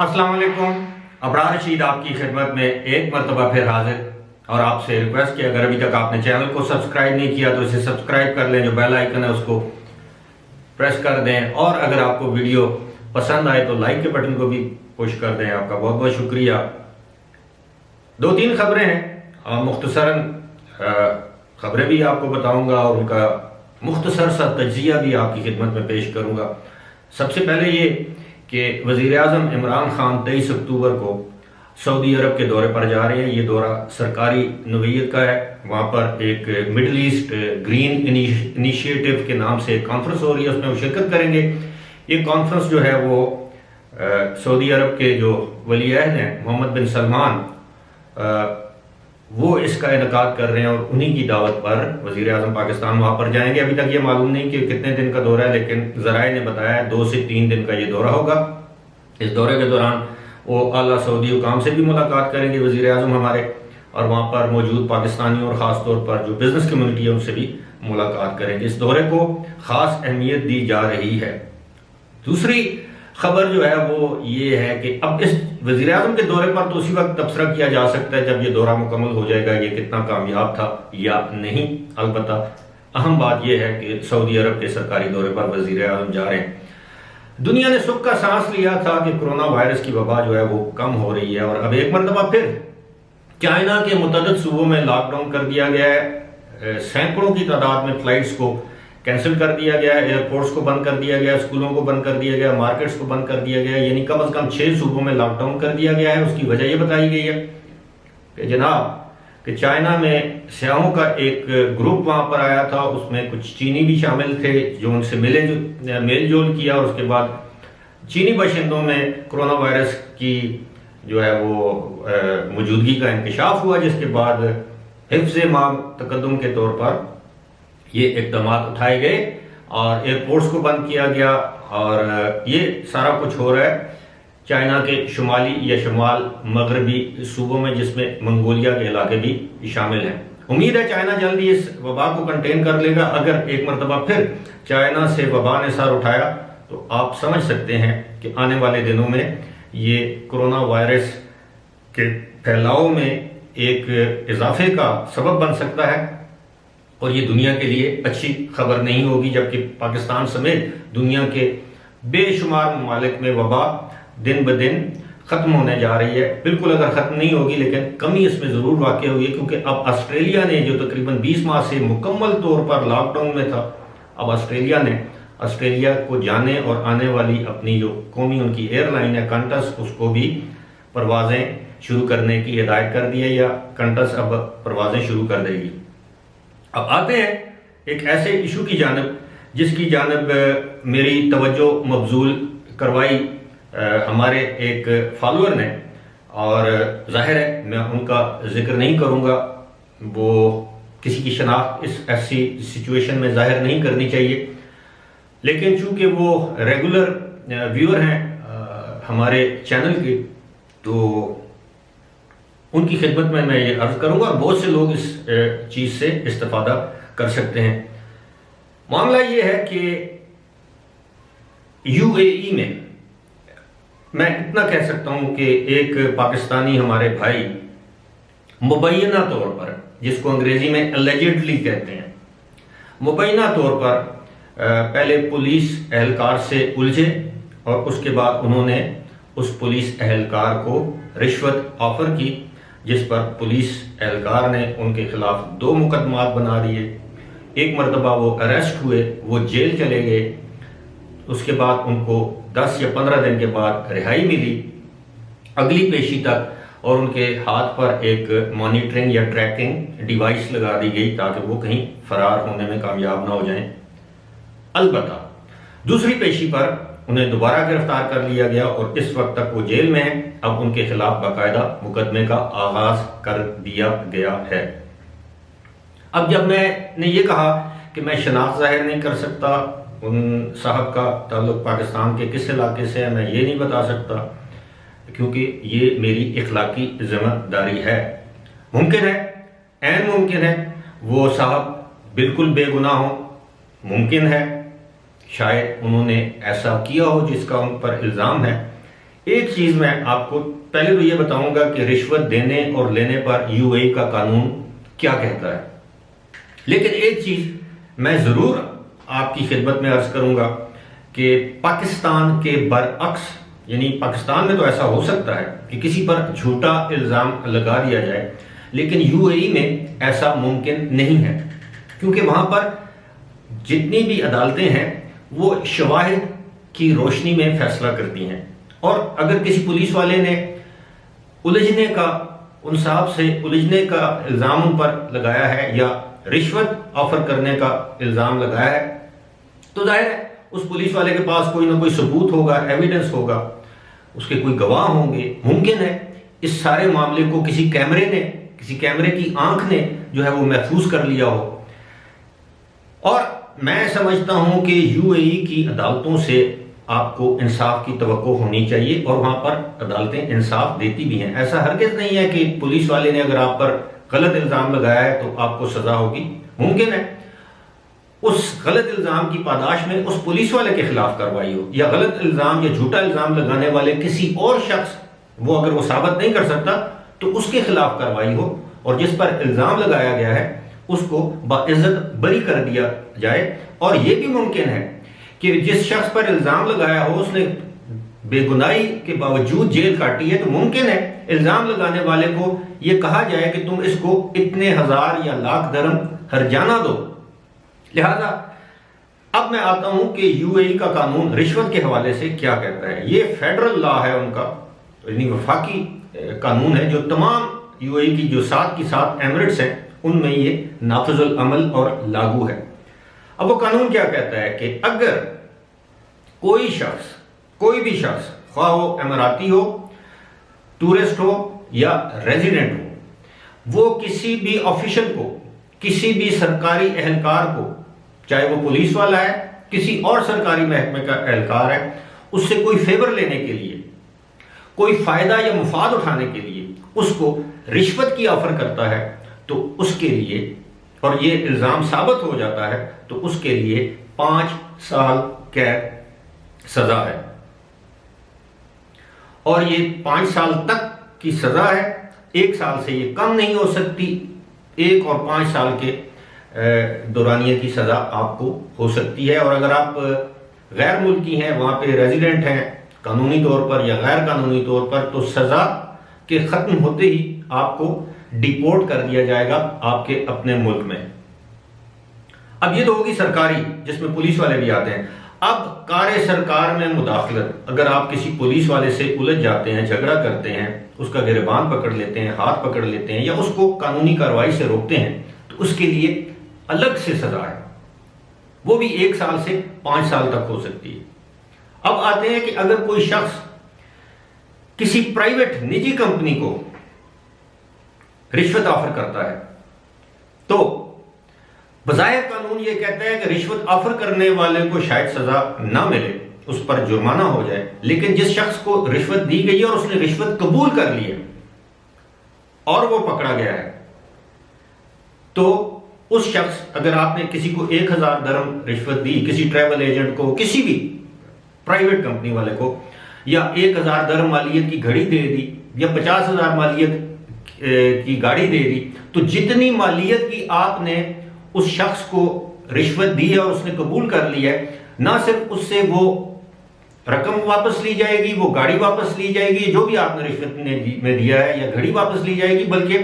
अस्सलाम वालेकुम। अबरार रशीद आपकी खिदमत में एक मरतबा फिर हाजिर और आपसे रिक्वेस्ट कि अगर अभी तक आपने चैनल को सब्सक्राइब नहीं किया तो इसे सब्सक्राइब कर लें, जो बेल आइकन है उसको प्रेस कर दें और अगर आपको वीडियो पसंद आए तो लाइक के बटन को भी पुश कर दें। आपका बहुत बहुत शुक्रिया। दो तीन खबरें हैं, मुख्तसरन खबरें भी आपको बताऊंगा और उनका मुख्तसर सा तज्जिया भी आपकी खिदमत में पेश करूंगा। सबसे पहले ये कि वज़ीर-ए-आज़म इमरान खान 23 अक्टूबर को सऊदी अरब के दौरे पर जा रहे हैं। ये दौरा सरकारी नौइयत का है। वहाँ पर एक मिडल ईस्ट ग्रीन इनिशिएटिव के नाम से एक कॉन्फ्रेंस हो रही है, उसमें वो शिरकत करेंगे। ये कॉन्फ्रेंस जो है वो सऊदी अरब के जो वली अहद हैं मोहम्मद बिन सलमान, वो इसका इनेकाद कर रहे हैं और उन्हीं की दावत पर वज़ीर-ए-आज़म पाकिस्तान वहाँ पर जाएंगे। अभी तक ये मालूम नहीं कि कितने दिन का दौरा है, लेकिन ज़राए ने बताया 2 से 3 दिन का ये दौरा होगा। इस दौरे के दौरान वो आला सऊदी हुकाम से भी मुलाकात करेंगे वज़ीर-ए-आज़म हमारे, और वहाँ पर मौजूद पाकिस्तानियों और ख़ास तौर पर जो बिज़नेस कम्युनिटी है उनसे भी मुलाकात करेंगे। इस दौरे को ख़ास अहमियत दी जा रही है। दूसरी खबर जो है वो ये है कि अब इस वज़ीर-ए-आज़म के दौरे पर तो उसी वक्त तबसरा किया जा सकता है जब ये दौरा मुकम्मल हो जाएगा, ये कितना कामयाब था या नहीं। अलबत्ता अहम बात यह है कि सऊदी अरब के सरकारी दौरे पर वज़ीर-ए-आज़म जा रहे हैं। दुनिया ने सुख का सांस लिया था कि कोरोना वायरस की वबा जो है वो कम हो रही है, और अब एक मरतबा फिर चाइना के मुतअद्दिद सूबों में लॉकडाउन कर दिया गया है। सैकड़ों की तादाद में फ्लाइट्स को कैंसिल कर दिया गया है, एयरपोर्ट्स को बंद कर दिया गया, स्कूलों को बंद कर दिया गया, मार्केट्स को बंद कर दिया गया, यानी कम से कम 6 सूबों में लॉकडाउन कर दिया गया है। उसकी वजह यह बताई गई है कि जनाब कि चाइना में सयाहों का एक ग्रुप वहां पर आया था, उसमें कुछ चीनी भी शामिल थे जो उनसे मेल जोल किया, और उसके बाद चीनी बाशिंदों में कोरोना वायरस की जो है वो मौजूदगी का इंकशाफ हुआ, जिसके बाद हिफ्ज़ तकद्दुम के तौर पर ये इक़दाम उठाए गए और एयरपोर्ट्स को बंद किया गया। और ये सारा कुछ हो रहा है चाइना के शुमाली या शुमाल मगरबी सूबों में, जिसमें मंगोलिया के इलाके भी शामिल हैं। उम्मीद है चाइना जल्दी इस वबा को कंटेन कर लेगा। अगर एक मरतबा फिर चाइना से वबा ने सर उठाया तो आप समझ सकते हैं कि आने वाले दिनों में ये कोरोना वायरस के फैलाव में एक इजाफे का सबब बन सकता है, और ये दुनिया के लिए अच्छी खबर नहीं होगी। जबकि पाकिस्तान समेत दुनिया के बेशुमार ममालिक में वबा दिन ब दिन ख़त्म होने जा रही है। बिल्कुल अगर ख़त्म नहीं होगी, लेकिन कमी इसमें ज़रूर वाक़ई हुई है, क्योंकि अब ऑस्ट्रेलिया ने जो तकरीबन 20 माह से मुकम्मल तौर पर लॉकडाउन में था, अब ऑस्ट्रेलिया को जाने और आने वाली अपनी जो कौमी उनकी एयरलाइन है कंटस, उसको भी परवाज़ें शुरू करने की हिदायत कर दी है, या कंटस अब परवाज़ें शुरू कर देगी। अब आते हैं एक ऐसे इशू की जानब जिसकी जानब मेरी तवज्जो मबजूल करवाई हमारे एक फॉलोअर ने, और जाहिर है मैं उनका जिक्र नहीं करूंगा, वो किसी की शनाख्त इस ऐसी सिचुएशन में जाहिर नहीं करनी चाहिए, लेकिन चूंकि वो रेगुलर व्यूअर हैं हमारे चैनल के, तो उनकी खिदमत में मैं ये अर्ज करूंगा, और बहुत से लोग इस चीज़ से इस्तेफादा कर सकते हैं। मामला ये है कि यूएई में मैं इतना कह सकता हूं कि एक पाकिस्तानी हमारे भाई मुबैना तौर पर, जिसको अंग्रेजी में एलिजिडली कहते हैं, मुबैना तौर पर पहले पुलिस एहलकार से उलझे और उसके बाद उन्होंने उस पुलिस एहलकार को रिश्वत ऑफर की, जिस पर पुलिस एहलकार ने उनके खिलाफ 2 मुकदमात बना दिए। एक मरतबा वो अरेस्ट हुए, वो जेल चले गए, उसके बाद उनको 10 या 15 दिन के बाद रिहाई मिली अगली पेशी तक, और उनके हाथ पर एक मॉनिटरिंग या ट्रैकिंग डिवाइस लगा दी गई ताकि वो कहीं फरार होने में कामयाब ना हो जाएं। अलबत्ता दूसरी पेशी पर उन्हें दोबारा गिरफ्तार कर लिया गया और इस वक्त तक वो जेल में हैं। अब उनके खिलाफ बाकायदा मुकदमे का आगाज कर दिया गया है। अब जब मैंने ये कहा कि मैं शनाख्त जाहिर नहीं कर सकता, उन साहब का ताल्लुक पाकिस्तान के किस इलाके से है मैं ये नहीं बता सकता, क्योंकि ये मेरी इखलाकी जिम्मेदारी है। मुमकिन है, ऐन मुमकिन है वो साहब बिल्कुल बेगुनाह हो, मुमकिन है शायद उन्होंने ऐसा किया हो जिसका उन पर इल्ज़ाम है। एक चीज मैं आपको पहले तो ये बताऊंगा कि रिश्वत देने और लेने पर यूएई का कानून क्या कहता है, लेकिन एक चीज मैं जरूर आपकी खिदमत में अर्ज करूंगा कि पाकिस्तान के बरअक्स, यानी पाकिस्तान में तो ऐसा हो सकता है कि किसी पर झूठा इल्जाम लगा दिया जाए, लेकिन यूएई में ऐसा मुमकिन नहीं है, क्योंकि वहां पर जितनी भी अदालतें हैं वो शवाहिद की रोशनी में फैसला करती हैं। और अगर किसी पुलिस वाले ने उलझने का, उन साहब से उलझने का इल्जाम उन पर लगाया है या रिश्वत ऑफर करने का इल्जाम लगाया है, तो जाहिर है उस पुलिस वाले के पास कोई ना कोई सबूत होगा, एविडेंस होगा, उसके कोई गवाह होंगे। मुमकिन है इस सारे मामले को किसी कैमरे की आंख ने जो है वो महफूज कर लिया हो। और मैं समझता हूं कि यूएई की अदालतों से आपको इंसाफ की तवक्को होनी चाहिए और वहां पर अदालतें इंसाफ देती भी हैं। ऐसा हरगिज नहीं है कि पुलिस वाले ने अगर आप पर गलत इल्जाम लगाया है तो आपको सजा होगी। मुमकिन है उस गलत इल्जाम की पादाश में उस पुलिस वाले के खिलाफ कार्रवाई हो, या गलत इल्जाम या झूठा इल्जाम लगाने वाले किसी और शख्स, वो अगर वो साबित नहीं कर सकता तो उसके खिलाफ कार्रवाई हो, और जिस पर इल्जाम लगाया गया है उसको बाइज्जत बरी कर दिया जाए। और यह भी मुमकिन है कि जिस शख्स पर इल्जाम लगाया हो उसने बेगुनाही के बावजूद जेल काटी है, तो मुमकिन है इल्जाम लगाने वाले को यह कहा जाए कि तुम इसको इतने हजार या लाख दरम हर्जाना दो। लिहाजा अब मैं आता हूं कि यूएई का कानून रिश्वत के हवाले से क्या कहता है। ये फेडरल लॉ है उनका, यानी वफाकी कानून है जो तमाम यूएई की जो 7 की 7 एमिरेट्स हैं उनमें ये नाफिजुल अमल और लागू है। अब वो कानून क्या कहता है कि अगर कोई भी शख्स, ख्वाह वो अमीराती हो, टूरिस्ट हो या रेजिडेंट हो, वो किसी भी ऑफिशियल को, किसी भी सरकारी एहलकार को, चाहे वो पुलिस वाला है, किसी और सरकारी महकमे का एहलकार है, उससे कोई फेवर लेने के लिए, कोई फायदा या मुफाद उठाने के लिए उसको रिश्वत की ऑफर करता है, तो उसके लिए, और ये इल्जाम साबित हो जाता है, तो उसके लिए 5 साल कैद सजा है। और ये 5 साल तक की सजा है, 1 साल से ये कम नहीं हो सकती। 1 और 5 साल के दौरानिए की सजा आपको हो सकती है। और अगर आप गैर मुल्की हैं, वहां पे रेजिडेंट हैं कानूनी तौर पर या गैर कानूनी तौर पर, तो सजा के खत्म होते ही आपको डिपोर्ट कर दिया जाएगा आपके अपने मुल्क में। अब ये तो होगी सरकारी, जिसमें पुलिस वाले भी आते हैं। अब कार्य सरकार में मुदाखलत, अगर आप किसी पुलिस वाले से उलझ जाते हैं, झगड़ा करते हैं, उसका गिरबान पकड़ लेते हैं, हाथ पकड़ लेते हैं, या उसको कानूनी कार्रवाई से रोकते हैं, तो उसके लिए अलग से सजा है, वो भी 1 साल से 5 साल तक हो सकती है। अब आते हैं कि अगर कोई शख्स किसी प्राइवेट निजी कंपनी को रिश्वत ऑफर करता है, तो बज़ाहिर कानून यह कहता है कि रिश्वत ऑफर करने वाले को शायद सजा ना मिले, उस पर जुर्माना हो जाए, लेकिन जिस शख्स को रिश्वत दी गई है और उसने रिश्वत कबूल कर ली है और वो पकड़ा गया है, तो उस शख्स, अगर आपने किसी को 1000 दरम रिश्वत दी, किसी ट्रैवल एजेंट को, किसी भी प्राइवेट कंपनी वाले को, या 1000 दरम मालियत की घड़ी दे दी या 50,000 मालियत की गाड़ी दे दी, तो जितनी मालियत की आपने उस शख्स को रिश्वत दी है और उसने कबूल कर लिया है, ना सिर्फ उससे वो रकम वापस ली जाएगी, वो गाड़ी वापस ली जाएगी, जो भी आपने रिश्वत में दिया है, या घड़ी वापस ली जाएगी, बल्कि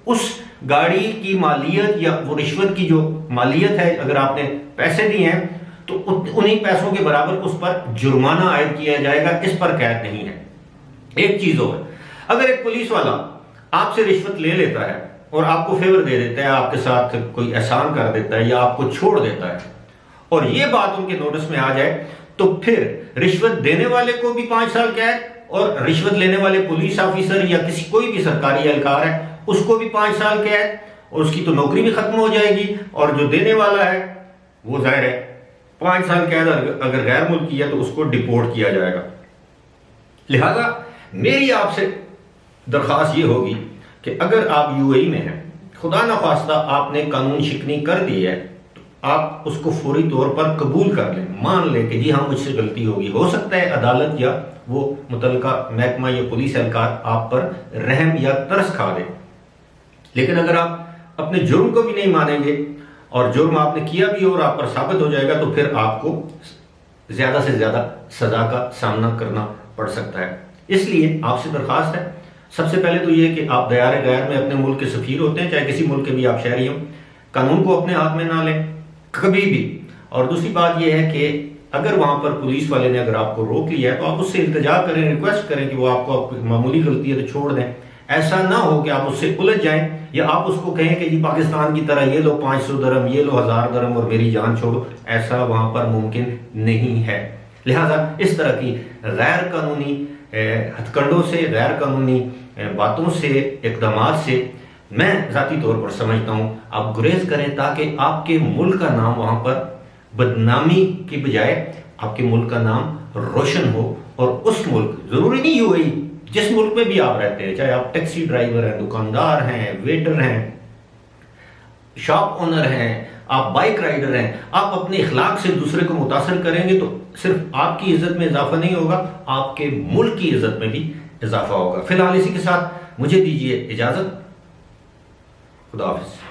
उस गाड़ी की मालियत या वो रिश्वत की जो मालियत है, अगर आपने पैसे दिए हैं तो उन्हीं पैसों के बराबर उस पर जुर्माना आयद किया जाएगा। इस पर कैद नहीं है। एक चीज और, अगर एक पुलिस वाला आपसे रिश्वत ले लेता है और आपको फेवर दे देता है, आपके साथ कोई एहसान कर देता है या आपको छोड़ देता है, और ये बात उनके नोटिस में आ जाए, तो फिर रिश्वत देने वाले को भी 5 साल कैद, और रिश्वत लेने वाले पुलिस ऑफिसर या किसी कोई भी सरकारी एहलकार है उसको भी 5 साल कैद, और उसकी तो नौकरी भी खत्म हो जाएगी, और जो देने वाला है वो जाहिर है 5 साल कैद, अगर गैर मुल्की है तो उसको डिपोर्ट किया जाएगा। लिहाजा मेरी आपसे दरख्वास्त ये होगी कि अगर आप यूएई में हैं, खुदा न खास्ता आपने कानून शिकनी कर दी है, तो आप उसको फौरी तौर पर कबूल कर लें, मान लें कि जी हाँ मुझसे गलती होगी। हो सकता है अदालत या वो मुतलका महकमा या पुलिस एहलकार आप पर रहम या तरस खा दे। लेकिन अगर आप अपने जुर्म को भी नहीं मानेंगे और जुर्म आपने किया भी और आप पर साबित हो जाएगा, तो फिर आपको ज्यादा से ज्यादा सजा का सामना करना पड़ सकता है। इसलिए आपसे दरखास्त है, सबसे पहले तो ये कि आप दयार गैर में अपने मुल्क के सफीर होते हैं, चाहे किसी मुल्क के भी आप शहरी हों, कानून को अपने हाथ में ना लें कभी भी। और दूसरी बात यह है कि अगर वहां पर पुलिस वाले ने अगर आपको रोक लिया है तो आप उससे इल्तिजा करें, रिक्वेस्ट करें कि वो आपको मामूली गलती है तो छोड़ दें। ऐसा ना हो कि आप उससे उलझ जाएं या आप उसको कहें कि जी पाकिस्तान की तरह ये लो 500 दरम, ये लो 1000 दरम और मेरी जान छोड़ो। ऐसा वहां पर मुमकिन नहीं है। लिहाजा इस तरह की गैर कानूनी हथकंडों से, गैर कानूनी बातों से, इकदामात से मैं जाती तौर पर समझता हूं आप गुरेज करें, ताकि आपके मुल्क का नाम वहां पर बदनामी की बजाय आपके मुल्क का नाम रोशन हो। और उस मुल्क, जरूरी नहीं यूएई, जिस मुल्क में भी आप रहते हैं, चाहे आप टैक्सी ड्राइवर हैं, दुकानदार हैं, वेटर हैं, शॉप ओनर हैं, आप बाइक राइडर हैं, आप अपने इखलाक से दूसरे को मुतासर करेंगे तो सिर्फ आपकी इज्जत में इजाफा नहीं होगा, आपके मुल्क की इज्जत में भी इजाफा होगा। फिलहाल इसी के साथ मुझे दीजिए इजाजत। खुदा हाफिज।